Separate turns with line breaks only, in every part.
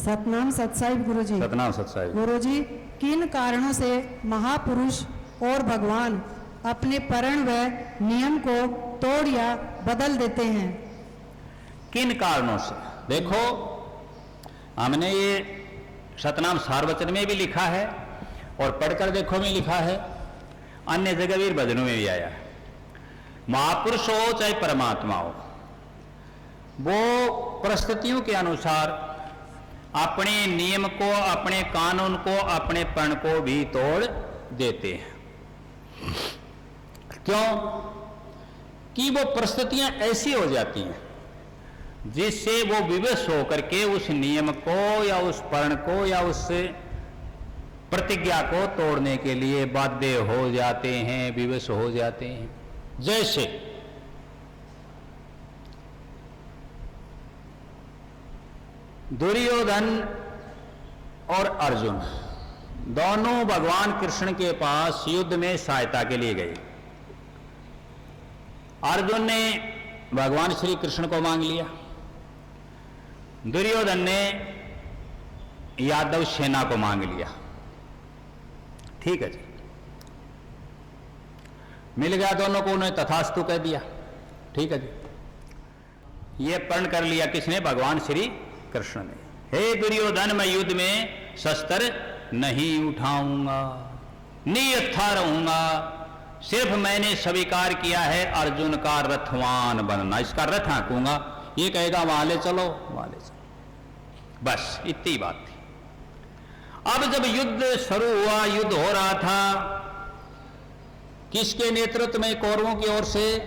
सतनाम सतसाहिब गुरुजी।
सतनाम सतसाहिब।
गुरुजी, किन कारणों से महापुरुष और भगवान अपने प्रण व नियम को तोड़ या बदल देते हैं?
किन कारणों से? देखो, हमने ये सतनाम सारवचन में भी लिखा है और पढ़कर देखो में लिखा है, अन्य जगह वीर भजनों में भी आया है। महापुरुष हो चाहे परमात्मा हो, वो परिस्थितियों के अनुसार अपने नियम को, अपने कानून को, अपने प्रण को भी तोड़ देते हैं। क्यों? कि वो परिस्थितियां ऐसी हो जाती हैं जिससे वो विवश होकर के उस नियम को या उस प्रण को या उस प्रतिज्ञा को तोड़ने के लिए बाध्य हो जाते हैं, विवश हो जाते हैं। जैसे दुर्योधन और अर्जुन दोनों भगवान कृष्ण के पास युद्ध में सहायता के लिए गए। अर्जुन ने भगवान श्री कृष्ण को मांग लिया, दुर्योधन ने यादव सेना को मांग लिया। ठीक है जी, मिल गया दोनों को, उन्होंने तथास्तु कह दिया। ठीक है जी, ये प्रण कर लिया किसने? भगवान श्री कृष्ण ने। हे दुर्योधन, मैं युद्ध में शस्त्र नहीं उठाऊंगा, नियथा रहूंगा, सिर्फ मैंने स्वीकार किया है अर्जुन का रथवान बनना, इसका रथ हाँकूंगा, ये कहेगा वहां ले चलो, वहां ले चलो, बस इतनी बात थी। अब जब युद्ध शुरू हुआ, युद्ध हो रहा था, किसके नेतृत्व में? कौरवों की ओर से,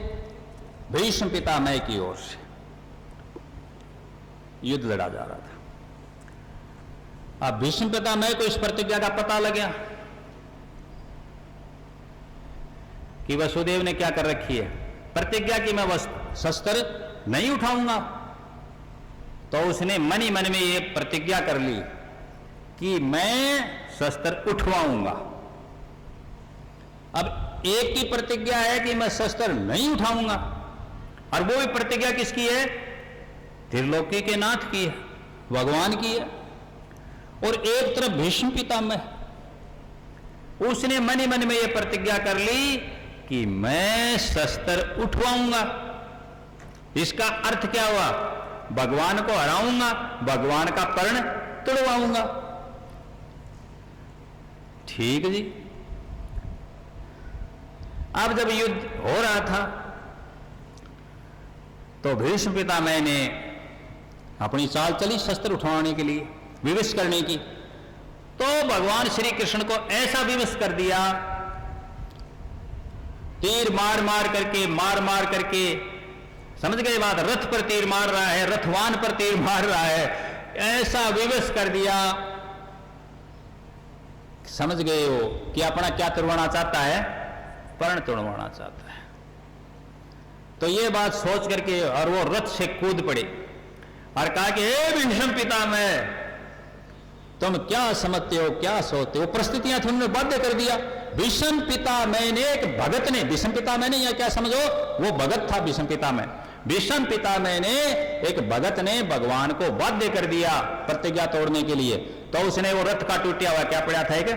भीष्म पितामह की ओर से युद्ध लड़ा जा रहा था। अब भीष्म पितामह को इस प्रतिज्ञा का पता लग गया कि वसुदेव ने क्या कर रखी है, प्रतिज्ञा कि मैं शस्त्र नहीं उठाऊंगा। तो उसने मन ही मन में ये प्रतिज्ञा कर ली कि मैं शस्त्र उठवाऊंगा। अब एक की प्रतिज्ञा है कि मैं शस्त्र नहीं उठाऊंगा, और वो भी प्रतिज्ञा किसकी है? त्रिलोकी के नाथ की है, भगवान की है। और एक तरफ भीष्म पितामह, उसने मन ही मन में यह प्रतिज्ञा कर ली कि मैं शस्त्र उठवाऊंगा। इसका अर्थ क्या हुआ? भगवान को हराऊंगा, भगवान का प्रण तोड़वाऊंगा। ठीक जी। अब जब युद्ध हो रहा था तो भीष्म पितामह ने अपनी चाल चली शस्त्र उठवाने के लिए, विवश करने की। तो भगवान श्री कृष्ण को ऐसा विवश कर दिया, तीर मार मार करके, समझ गए बात? रथ पर तीर मार रहा है, रथवान पर तीर मार रहा है, ऐसा विवश कर दिया। समझ गए हो कि अपना क्या तोड़वाना चाहता है? प्रण तोड़वाना चाहता है। तो ये बात सोच करके और वो रथ से कूद पड़े और कहा कि हे भीष्म पितामह, तुम क्या समझते हो, क्या सोचते हो? परिस्थितियां थी, उन्होंने बाध्य कर दिया। भीष्म पितामह ने, एक भगत ने, भीष्म पितामह ने, या क्या समझो, वो भगत था भीष्म पितामह। भीष्म पितामह ने, एक भगत ने भगवान को बाध्य कर दिया प्रतिज्ञा तोड़ने के लिए। तो उसने वो रथ का टूटा हुआ क्या पड़ा था, एक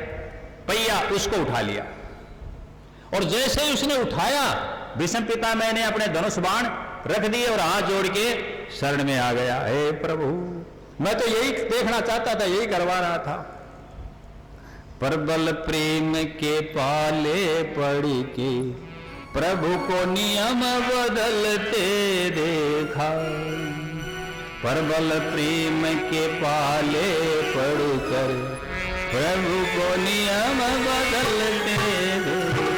पहिया, उसको उठा लिया। और जैसे ही उसने उठाया, भीष्म पितामह ने अपने धनुष बाण रख दिए और हाथ जोड़ के शरण में आ गया। हे प्रभु, मैं तो यही देखना चाहता था, यही करवा रहा था। प्रबल प्रेम के पाले पड़ी के प्रभु को नियम बदलते देखा। प्रबल प्रेम के पाले पड़कर प्रभु को नियम बदलते देखा।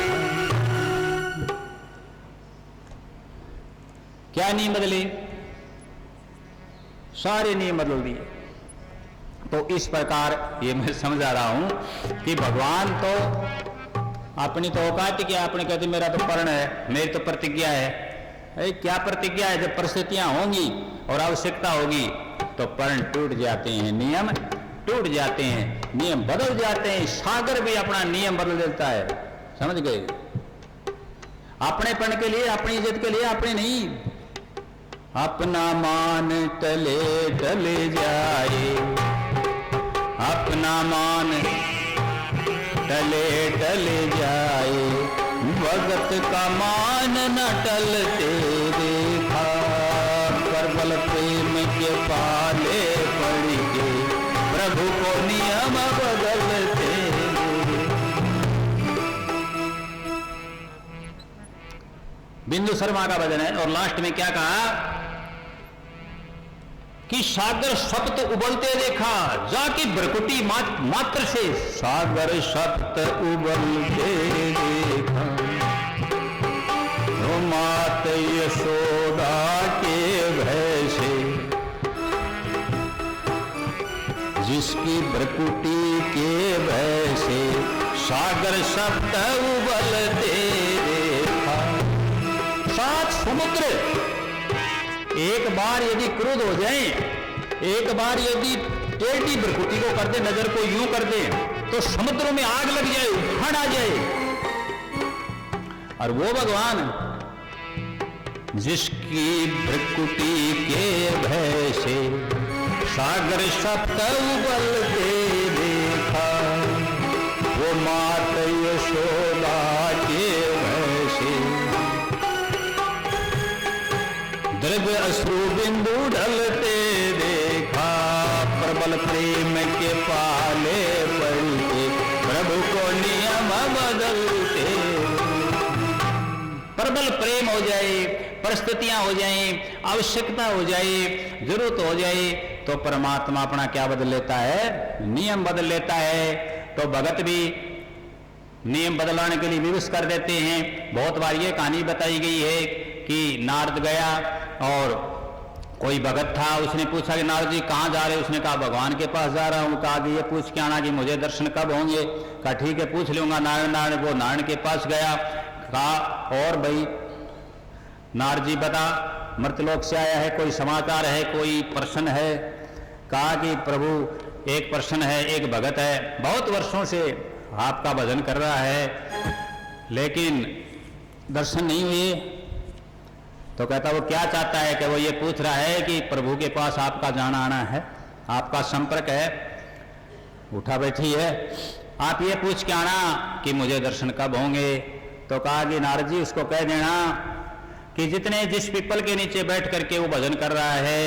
क्या नियम बदले? सारे नियम बदल दिए। तो इस प्रकार ये मैं समझा रहा हूं कि भगवान तो अपनी तो औकात ही क्या, अपने कहते मेरा तो प्रण है, मेरी तो प्रतिज्ञा है। क्या प्रतिज्ञा है? जब परिस्थितियां होंगी और आवश्यकता होगी तो प्रण टूट जाते हैं, नियम टूट जाते हैं, नियम बदल जाते हैं। सागर भी अपना नियम बदल देता है, समझ गए? अपने प्रण के लिए, अपनी इज्जत के लिए, अपने नहीं, अपना मान टले टले जाए, अपना मान टले टले जाए, भगत का मान न टलते देखा। प्रबल प्रेम के पाले पड़ के प्रभु को नियम बदलते। बिंदु शर्मा का भजन है। और लास्ट में क्या कहा कि सागर सप्त उबलते देखा, जाकी भ्रकुटी मात्र से सागर सप्त उबलते देखा। मात यशोदा के भय से, जिसकी भ्रकुटी के भय से सागर सप्त उबलते देखा। सात समुद्र एक बार यदि क्रोध हो जाए, एक बार यदि टेढ़ी भ्रकुटी को कर दे, नजर को यूं कर दे, तो समुद्रों में आग लग जाए, उफान आ जाए। और वो भगवान जिसकी भ्रकुटी के भय से सागर सप्त उबलते देखा, वो मात यशोदा के भय से द्रव्य अश्रु बिंदु ढलते देखा। प्रबल प्रेम के पाले पड़ के प्रभु को नियम बदलते। प्रबल प्रेम हो जाए, परिस्थितियां हो जाए, आवश्यकता हो जाए, जरूरत हो जाए, तो परमात्मा अपना क्या बदल लेता है? नियम बदल लेता है। तो भगत भी नियम बदलाने के लिए विवश कर देते हैं। बहुत बार ये कहानी बताई गई है कि नारद गया और कोई भगत था, उसने पूछा कि नारद जी कहाँ जा रहे? उसने कहा भगवान के पास जा रहा हूँ। कहा कि ये पूछ के आना कि मुझे दर्शन कब होंगे? कहा ठीक है पूछ लूंगा। नारायण वो नारायण के पास गया। कहा और भाई नारद जी बता, मृतलोक से आया है, कोई समाचार है, कोई प्रश्न है? कहा कि प्रभु एक प्रश्न है, एक भगत है, बहुत वर्षों से आपका भजन कर रहा है लेकिन दर्शन नहीं हुए। तो कहता वो क्या चाहता है? कि वो ये पूछ रहा है कि प्रभु के पास आपका जाना आना है, आपका संपर्क है, उठा बैठी है, आप ये पूछ के आना कि मुझे दर्शन कब होंगे। तो कहा कि नारद जी उसको कह देना कि जिस पीपल के नीचे बैठ करके वो भजन कर रहा है,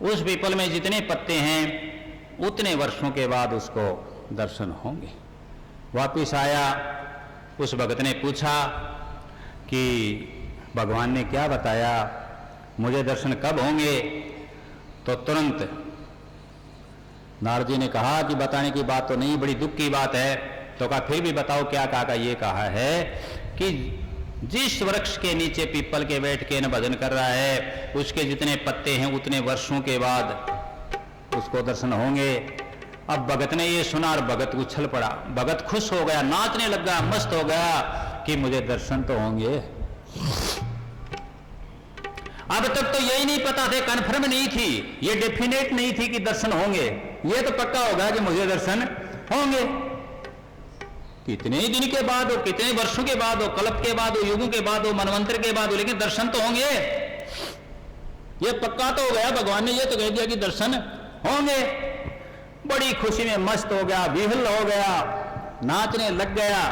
उस पीपल में जितने पत्ते हैं उतने वर्षों के बाद उसको दर्शन होंगे। वापिस आया, उस भगत ने पूछा कि भगवान ने क्या बताया, मुझे दर्शन कब होंगे? तो तुरंत नारद जी ने कहा कि बताने की बात तो नहीं, बड़ी दुख की बात है। तो कहा फिर भी बताओ क्या कहा? ये कहा है कि जिस वृक्ष के नीचे पीपल के बैठ के न भजन कर रहा है, उसके जितने पत्ते हैं उतने वर्षों के बाद उसको दर्शन होंगे। अब भगत ने ये सुना और भगत उछल पड़ा, भगत खुश हो गया, नाचने लगा, मस्त हो गया कि मुझे दर्शन तो होंगे। अब तक तो यही नहीं पता थे, कन्फर्म नहीं थी, ये डेफिनेट नहीं थी कि दर्शन होंगे। ये तो पक्का होगा कि मुझे दर्शन होंगे। कितने ही दिन के बाद हो, कितने वर्षों के बाद हो, कल्प के बाद हो, युगों के बाद हो, मनवंतर के बाद हो, लेकिन दर्शन तो होंगे। ये पक्का तो हो गया, भगवान ने ये तो कह दिया कि दर्शन होंगे। बड़ी खुशी में मस्त हो गया, विहल हो गया, नाचने लग गया,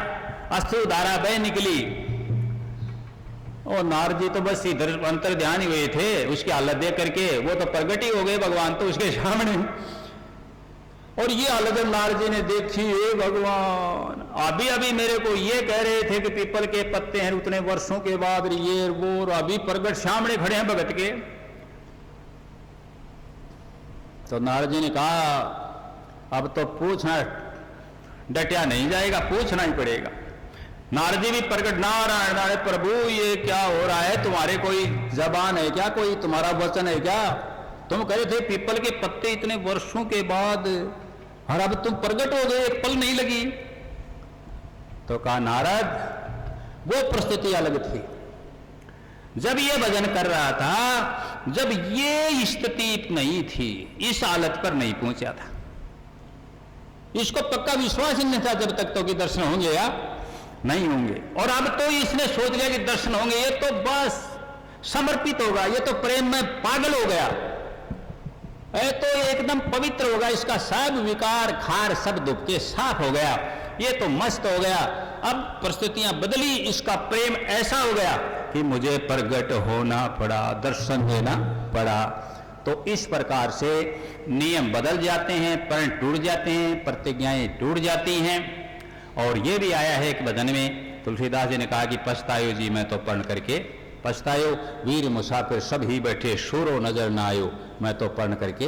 अश्रु धारा बह निकली। और नारद जी तो बस इधर अंतर ध्यान ही हुए थे, उसकी हालत देख करके वो तो प्रगट ही हो गए भगवान तो उसके सामने। और ये हालत नारद जी ने देखी, हे भगवान अभी अभी मेरे को ये कह रहे थे कि पीपल के पत्ते हैं उतने वर्षों के बाद, ये वो, अभी प्रगट सामने खड़े हैं भगत के। तो नारद जी ने कहा अब तो पूछना डटिया नहीं जाएगा, पूछना ही पड़ेगा। नारद जी भी प्रकट, नारायण नारायण प्रभु ये क्या हो रहा है? तुम्हारे कोई जबान है क्या? कोई तुम्हारा वचन है क्या? तुम कह रहे थे पीपल के पत्ते इतने वर्षों के बाद, और अब तुम प्रकट हो गए, एक पल नहीं लगी। तो कहा नारद वो परिस्थिति अलग थी, जब ये भजन कर रहा था, जब ये स्थिति नहीं थी, इस हालत पर नहीं पहुंचा था, इसको पक्का विश्वास ही नहीं था जब तक तो कि दर्शन होंगे या नहीं होंगे। और अब तो इसने सोच लिया कि दर्शन होंगे, ये तो बस समर्पित होगा, ये तो प्रेम में पागल हो गया। तो ये एकदम पवित्र हो गया, इसका सब विकार खार सब दुख के साफ हो गया, ये तो मस्त हो गया। अब परिस्थितियां बदली, इसका प्रेम ऐसा हो गया कि मुझे प्रगट होना पड़ा, दर्शन देना पड़ा। तो इस प्रकार से नियम बदल जाते हैं, प्रण टूट जाते हैं, प्रतिज्ञाएं टूट जाती हैं। और ये भी आया है कि भजन में तुलसीदास जी ने कहा कि पछतायो जी मैं तो प्रण करके पछतायो, वीर मुसाफिर सब ही बैठे शोरो नजर ना आयो, मैं तो प्रण करके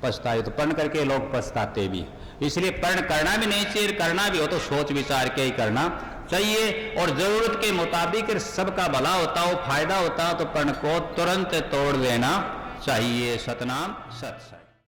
पछतायो। तो प्रण करके लोग पछताते भी, इसलिए प्रण करना भी नहीं चाहिए, करना भी हो तो सोच विचार के ही करना चाहिए। और जरूरत के मुताबिक सबका भला होता हो, फायदा होता हो तो प्रण को तुरंत तोड़ देना चाहिए। सतनाम सत।